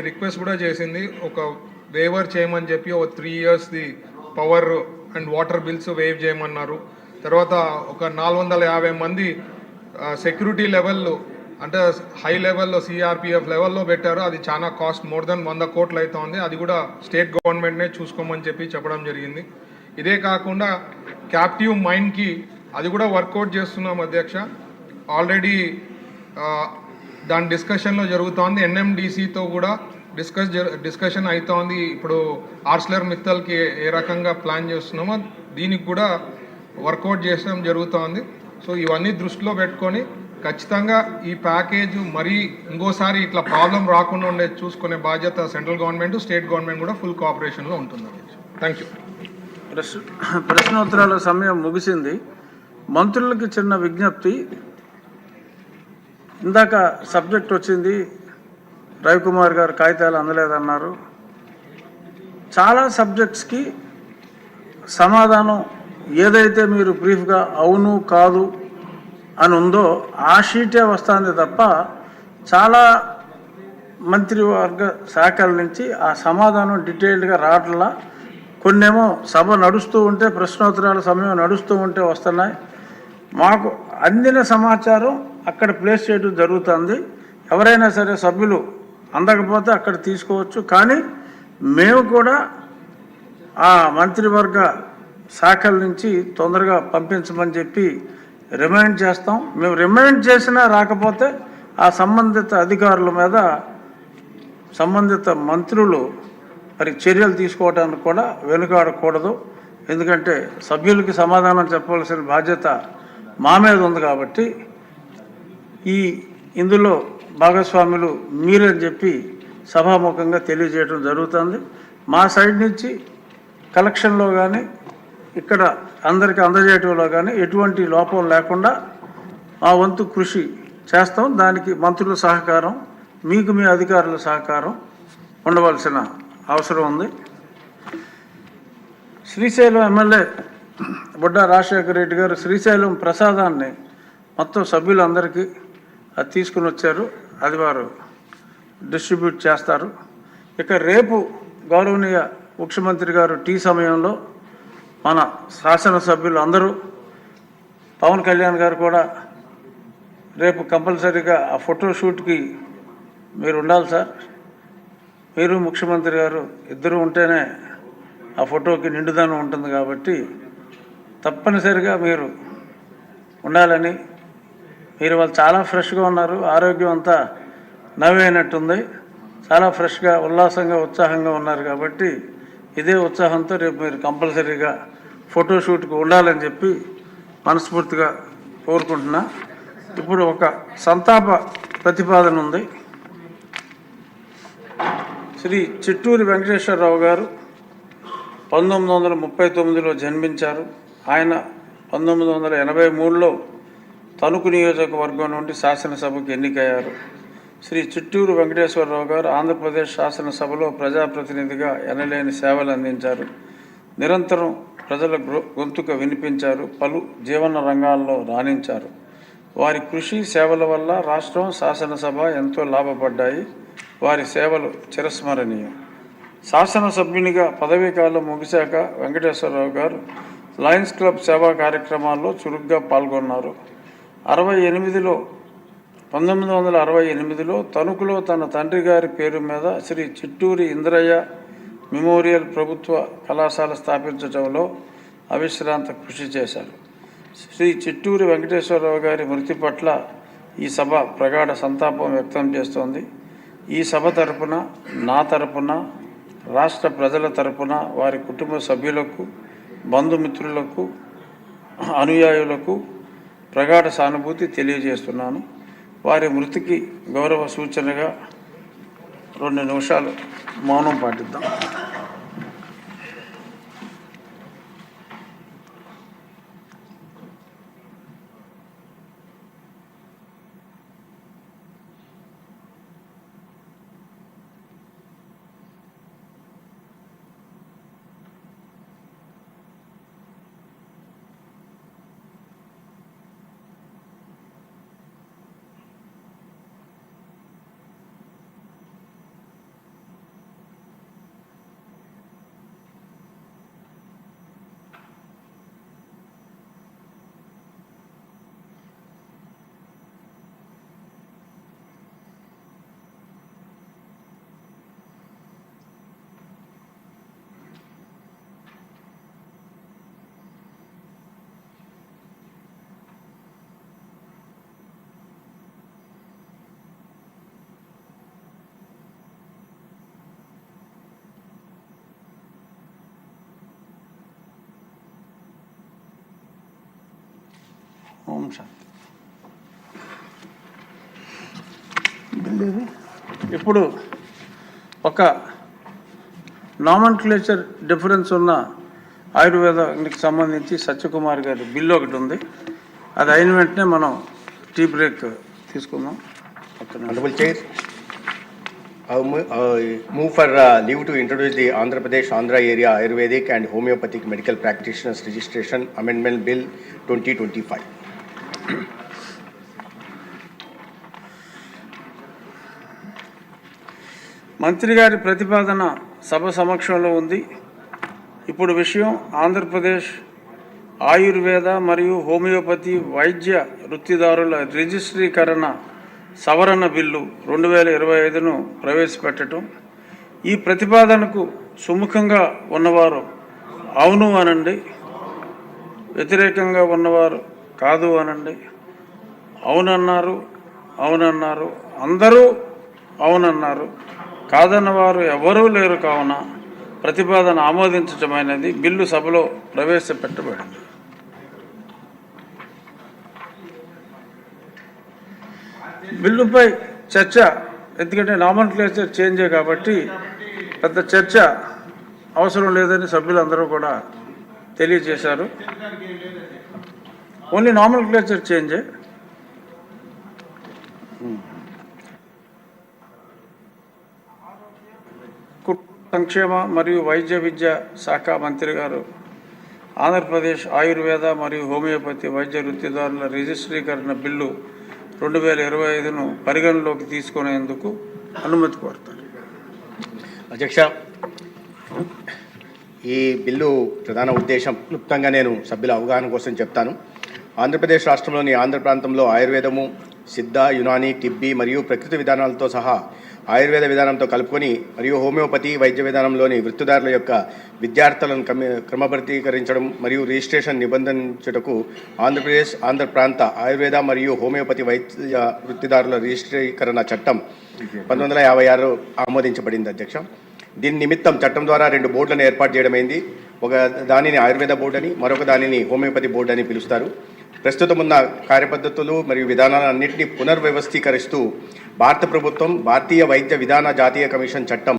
Request కూడా చేసింది, ఒక వేవర్ చేయమని చెప్పి ఒక 3 ఇయర్స్ది power and water bills waive చేయమన్నారు. తర్వాత ఒక 450 మంది సెక్యూరిటీ లెవెల్లో అంటే హై లెవెల్లో సిఆర్పిఎఫ్ లెవెల్లో పెట్టారు. అది చాలా కాస్ట్ మోర్ దెన్ 100 కోట్లు అవుతుంది. అది కూడా స్టేట్ గవర్నమెంట్నే చూసుకోమని చెప్పడం జరిగింది. ఇదే కాకుండా క్యాప్టివ్ మైన్కి అది కూడా వర్కౌట్ చేస్తున్నాం అధ్యక్ష. ఆల్రెడీ దాని డిస్కషన్లో జరుగుతోంది. ఎన్ఎండిసితో కూడా డిస్కషన్ అవుతోంది. ఇప్పుడు ఆర్సిలర్ మిత్తల్కి ఏ రకంగా ప్లాన్ చేస్తున్నామో దీనికి కూడా వర్కౌట్ చేయడం జరుగుతోంది. సో ఇవన్నీ దృష్టిలో పెట్టుకొని ఖచ్చితంగా ఈ ప్యాకేజ్ మరీ ఇంకోసారి ఇట్లా ప్రాబ్లం రాకుండా ఉండే చూసుకునే బాధ్యత సెంట్రల్ గవర్నమెంట్, స్టేట్ గవర్నమెంట్ కూడా ఫుల్ కోఆపరేషన్లో ఉంటుంది. Thank you. ప్రశ్నోత్తరాల సమయం ముగిసింది. మంత్రులకి చిన్న విజ్ఞప్తి. ఇందాక సబ్జెక్ట్ వచ్చింది, రవికుమార్ గారు కాగితాలు అందలేదన్నారు. చాలా సబ్జెక్ట్స్కి సమాధానం ఏదైతే మీరు బ్రీఫ్గా అవును కాదు అని ఉందో ఆ షీటే వస్తుంది తప్ప చాలా మంత్రివర్గ శాఖల నుంచి ఆ సమాధానం డీటెయిల్డ్గా రావట్లా. కొన్నేమో సభ నడుస్తూ ఉంటే, ప్రశ్నోత్తరాల సమయం నడుస్తూ ఉంటే వస్తున్నాయి. మాకు అందిన సమాచారం అక్కడ ప్లేస్ చేయడం జరుగుతుంది. ఎవరైనా సరే సభ్యులు అందకపోతే అక్కడ తీసుకోవచ్చు. కానీ మేము కూడా ఆ మంత్రివర్గ శాఖల నుంచి తొందరగా పంపించమని చెప్పి రిమైండ్ చేస్తాం. మేము రిమైండ్ చేసినా రాకపోతే ఆ సంబంధిత అధికారుల మీద సంబంధిత మంత్రులు మరి చర్యలు తీసుకోవడానికి కూడా వెనుకాడకూడదు. ఎందుకంటే సభ్యులకి సమాధానం చెప్పవలసిన బాధ్యత మా మీద ఉంది కాబట్టి ఇందులో భాగస్వాములు మీరని చెప్పి సభాముఖంగా తెలియజేయడం జరుగుతుంది. మా సైడ్ నుంచి కలెక్షన్లో కానీ ఇక్కడ అందరికీ అందజేయటంలో కానీ ఎటువంటి లోపం లేకుండా మా వంతు కృషి చేస్తాం. దానికి మంత్రుల సహకారం, మీకు మీ అధికారుల సహకారం ఉండవలసిన అవసరం ఉంది. శ్రీశైలం ఎమ్మెల్యే బుడ్డా రాజశేఖర రెడ్డి గారు శ్రీశైలం ప్రసాదాన్ని మొత్తం సభ్యులందరికీ అది తీసుకుని వచ్చారు. అది వారు డిస్ట్రిబ్యూట్ చేస్తారు. ఇక రేపు గౌరవనీయ ముఖ్యమంత్రి గారు టీ సమయంలో మన శాసనసభ్యులు అందరూ, పవన్ కళ్యాణ్ గారు కూడా రేపు కంపల్సరీగా ఆ ఫోటోషూట్కి మీరు ఉండాలి సార్. మీరు ముఖ్యమంత్రి గారు ఇద్దరు ఉంటేనే ఆ ఫోటోకి నిండుదనం ఉంటుంది కాబట్టి తప్పనిసరిగా మీరు ఉండాలని. మీరు వాళ్ళు చాలా ఫ్రెష్గా ఉన్నారు, ఆరోగ్యం అంతా నవ్వైనట్టుంది, చాలా ఫ్రెష్గా ఉల్లాసంగా ఉత్సాహంగా ఉన్నారు కాబట్టి ఇదే ఉత్సాహంతో రేపు మీరు కంపల్సరీగా ఫోటోషూట్కి ఉండాలని చెప్పి మనస్ఫూర్తిగా కోరుకుంటున్నా. ఇప్పుడు ఒక సంతాప ప్రతిపాదన ఉంది. శ్రీ చిట్టూరి వెంకటేశ్వరరావు గారు 1939లో జన్మించారు. ఆయన 1983లో తణుకు నియోజకవర్గం నుండి శాసనసభకు ఎన్నికయ్యారు. శ్రీ చిట్టూరు వెంకటేశ్వరరావు గారు ఆంధ్రప్రదేశ్ శాసనసభలో ప్రజాప్రతినిధిగా ఎనలేని సేవలు అందించారు. నిరంతరం ప్రజల గొంతుక వినిపించారు. పలు జీవన రంగాల్లో రాణించారు. వారి కృషి సేవల వల్ల రాష్ట్రం, శాసనసభ ఎంతో లాభపడ్డాయి. వారి సేవలు చిరస్మరణీయం. శాసనసభ్యునిగా పదవీకాలం ముగిశాక వెంకటేశ్వరరావు గారు లయన్స్ క్లబ్ సేవా కార్యక్రమాల్లో చురుగ్గా పాల్గొన్నారు. 1968లో తణుకులో తన తండ్రి గారి పేరు మీద శ్రీ చిట్టూరి ఇంద్రయ్య మెమోరియల్ ప్రభుత్వ కళాశాల స్థాపించడంలో అవిశ్రాంత కృషి చేశారు. శ్రీ చిట్టూరి వెంకటేశ్వరరావు గారి మృతి పట్ల ఈ సభ ప్రగాఢ సంతాపం వ్యక్తం చేస్తోంది. ఈ సభ తరపున, నా తరపున, రాష్ట్ర ప్రజల తరపున వారి కుటుంబ సభ్యులకు, బంధుమిత్రులకు, అనుయాయులకు ప్రగాఢ సానుభూతి తెలియజేస్తున్నాను. వారి మృతికి గౌరవ సూచనగా 2 నిమిషాలు మౌనం పాటిద్దాం. ఓం శాంతి. ఇప్పుడు ఒక నామన్క్లేచర్ డిఫరెన్స్ ఉన్న ఆయుర్వేదానికి సంబంధించి సత్యకుమార్ గారి బిల్లు ఒకటి ఉంది. అది అయిన వెంటనే మనం టీ బ్రేక్ తీసుకుందాం. Honorable Chair, I move for leave to introduce the Andhra Pradesh Andhra Area Ayurvedic and Homeopathic Medical Practitioners Registration Amendment Bill 2025. మంత్రి గారి ప్రతిపాదన సభ సమక్షంలో ఉంది. ఇప్పుడు విషయం ఆంధ్రప్రదేశ్ ఆయుర్వేద మరియు హోమియోపతి వైద్య వృత్తిదారుల రిజిస్ట్రీకరణ సవరణ బిల్లు 2025ను ప్రవేశపెట్టడం. ఈ ప్రతిపాదనకు సుముఖంగా ఉన్నవారు అవును అనండి, వ్యతిరేకంగా ఉన్నవారు కాదు అనండి. అవునన్నారు, అవునన్నారు, అందరూ అవునన్నారు, కాదన్నవారు ఎవరూ లేరు. కావున ప్రతిపాదన ఆమోదించటమైనది. బిల్లు సభలో ప్రవేశపెట్టబడింది. బిల్లుపై చర్చ, ఎందుకంటే నామన్క్లేచర్ చేంజే కాబట్టి పెద్ద చర్చ అవసరం లేదని సభ్యులందరూ కూడా తెలియజేశారు. ఓన్లీ నామన్క్లేచర్ చేంజే. సంక్షేమ మరియు వైద్య విద్య శాఖ మంత్రి గారు ఆంధ్రప్రదేశ్ ఆయుర్వేద మరియు హోమియోపతి వైద్య వృత్తిదారుల రిజిస్ట్రీకరణ బిల్లు 2025ను పరిగణలోకి తీసుకునేందుకు అనుమతి కోరుతారు. అధ్యక్ష, ఈ బిల్లు ప్రధాన ఉద్దేశం క్లుప్తంగా నేను సభ్యుల అవగాహన కోసం చెప్తాను. ఆంధ్రప్రదేశ్ రాష్ట్రంలోని ఆంధ్ర ప్రాంతంలో ఆయుర్వేదము, సిద్ధ, యునాని, టిబ్బీ మరియు ప్రకృతి విధానాలతో సహా ఆయుర్వేద విధానంతో కలుపుకొని మరియు హోమియోపతి వైద్య విధానంలోని వృత్తిదారుల యొక్క విద్యార్థులను క్రమబద్ధీకరించడం మరియు రిజిస్ట్రేషన్ నిబంధించుటకు ఆంధ్రప్రదేశ్ ఆంధ్ర ప్రాంత ఆయుర్వేద మరియు హోమియోపతి వైద్య వృత్తిదారుల రిజిస్ట్రీకరణ చట్టం 1956 ఆమోదించబడింది. అధ్యక్ష, దీని నిమిత్తం చట్టం ద్వారా 2 బోర్డులను ఏర్పాటు చేయడమైంది. ఒక దానిని ఆయుర్వేద బోర్డు అని, మరొక దానిని హోమియోపతి బోర్డు అని పిలుస్తారు. ప్రస్తుతం ఉన్న కార్యపద్ధతులు మరియు విధానాలన్నింటినీ పునర్వ్యవస్థీకరిస్తూ భారత ప్రభుత్వం భారతీయ వైద్య విధాన జాతీయ కమిషన్ చట్టం